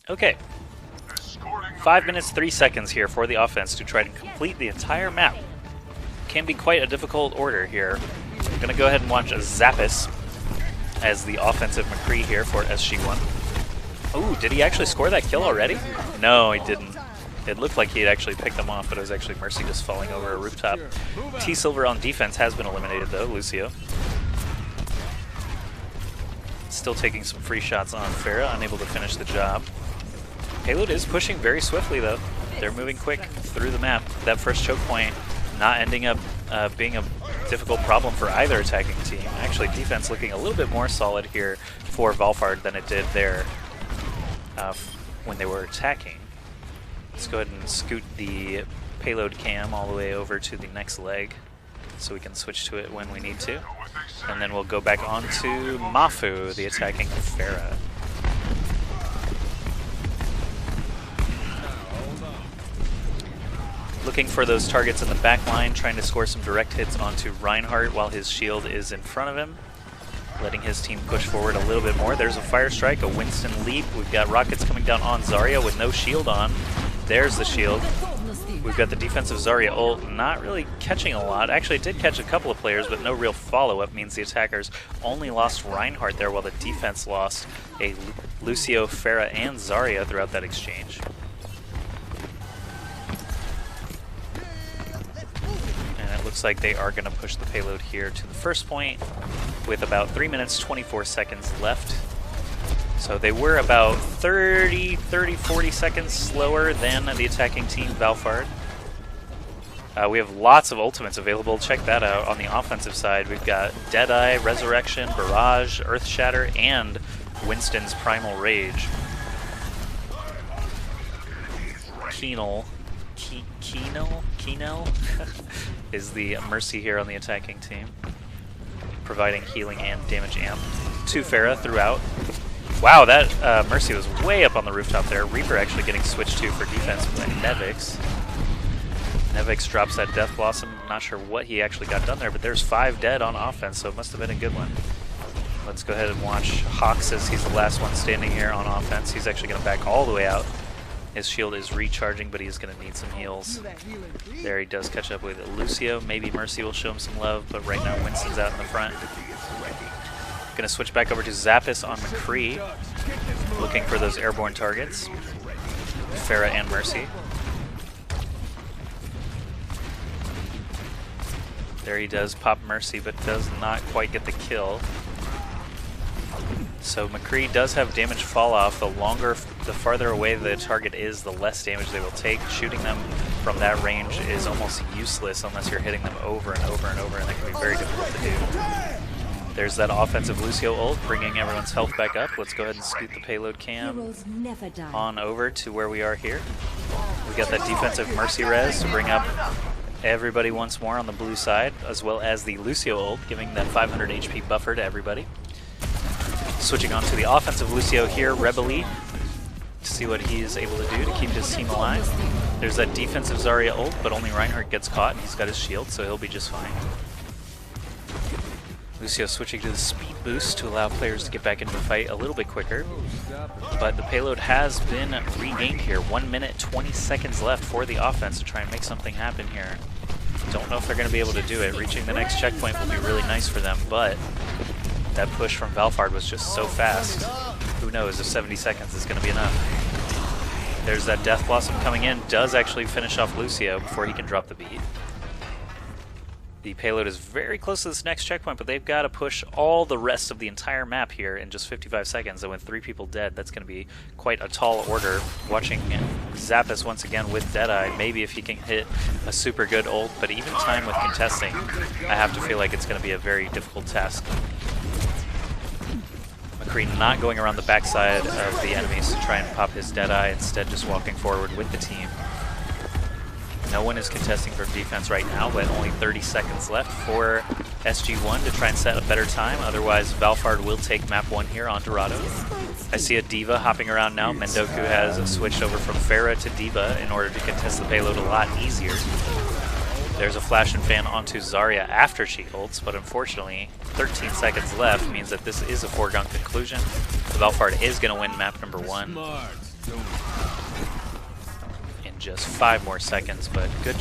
Okay. 5 minutes, 3 seconds here for the offense to try to complete the entire map. Can be quite a difficult order here. I'm going to go ahead and watch Zappis as the offensive McCree here for SG1. Ooh, did he actually score that kill already? No, he didn't. It looked like he had actually picked them off, but it was actually Mercy just falling over a rooftop. T-Silver on defense has been eliminated though, Lucio. Still taking some free shots on Farah, unable to finish the job. Payload is pushing very swiftly though. They're moving quick through the map. That first choke point not ending up being a difficult problem for either attacking team. Actually, defense looking a little bit more solid here for Valfard than it did there when they were attacking. Let's go ahead and scoot the payload cam all the way over to the next leg so we can switch to it when we need to. And then we'll go back on to Mafu, the attacking Farah. Looking for those targets in the back line, trying to score some direct hits onto Reinhardt while his shield is in front of him. Letting his team push forward a little bit more. There's a Fire Strike, a Winston Leap. We've got rockets coming down on Zarya with no shield on. There's the shield. We've got the defensive Zarya ult, not really catching a lot. Actually, it did catch a couple of players, but no real follow-up. Means the attackers only lost Reinhardt there, while the defense lost a Lucio, Farah, and Zarya throughout that exchange. And it looks like they are going to push the payload here to the first point with about 3 minutes, 24 seconds left. So they were about 30, 40 seconds slower than the attacking team, Valfard. We have lots of ultimates available. Check that out. On the offensive side, we've got Deadeye, Resurrection, Barrage, Earth Shatter, and Winston's Primal Rage. Keenel is the Mercy here on the attacking team, providing healing and damage amp to Farah throughout. Wow, that Mercy was way up on the rooftop there. Reaper actually getting switched to for defense by Nevix. Nevix drops that Death Blossom. Not sure what he actually got done there, but there's 5 dead on offense, so it must have been a good one. Let's go ahead and watch Hawks as he's the last one standing here on offense. He's actually going to back all the way out. His shield is recharging, but he's going to need some heals. There he does catch up with Lucio. Maybe Mercy will show him some love, but right now Winston's out in the front. Going to switch back over to Zappis on McCree, looking for those airborne targets. Farah and Mercy. There he does pop Mercy, but does not quite get the kill. So McCree does have damage fall off. The farther away the target is, the less damage they will take. Shooting them from that range is almost useless unless you're hitting them over and over and over, and that can be very difficult to do. There's that offensive Lucio ult, bringing everyone's health back up. Let's go ahead and scoot the payload cam on over to where we are here. We got that defensive Mercy res to bring up everybody once more on the blue side, as well as the Lucio ult, giving that 500 HP buffer to everybody. Switching on to the offensive Lucio here, Rebeli, to see what he is able to do to keep his team alive. There's that defensive Zarya ult, but only Reinhardt gets caught, and he's got his shield, so he'll be just fine. Lucio switching to the speed boost to allow players to get back into the fight a little bit quicker. But the payload has been regained here. 1 minute, 20 seconds left for the offense to try and make something happen here. Don't know if they're going to be able to do it. Reaching the next checkpoint will be really nice for them, but that push from Valfard was just so fast. Who knows if 70 seconds is going to be enough. There's that Death Blossom coming in. Does actually finish off Lucio before he can drop the beat. The payload is very close to this next checkpoint, but they've got to push all the rest of the entire map here in just 55 seconds. And with 3 people dead, that's going to be quite a tall order. Watching Zappis once again with Deadeye, maybe if he can hit a super good ult, but even time with contesting, I have to feel like it's going to be a very difficult task. McCree not going around the backside of the enemies to try and pop his Deadeye, instead just walking forward with the team. No one is contesting from defense right now, but only 30 seconds left for SG1 to try and set a better time. Otherwise, Valfard will take map 1 here on Dorado. I see a D.Va hopping around now. Mendoku has switched over from Farah to D.Va in order to contest the payload a lot easier. There's a Flash and Fan onto Zarya after she ults, but unfortunately, 13 seconds left means that this is a foregone conclusion. Valfard is going to win map number 1. in just 5 more seconds, but good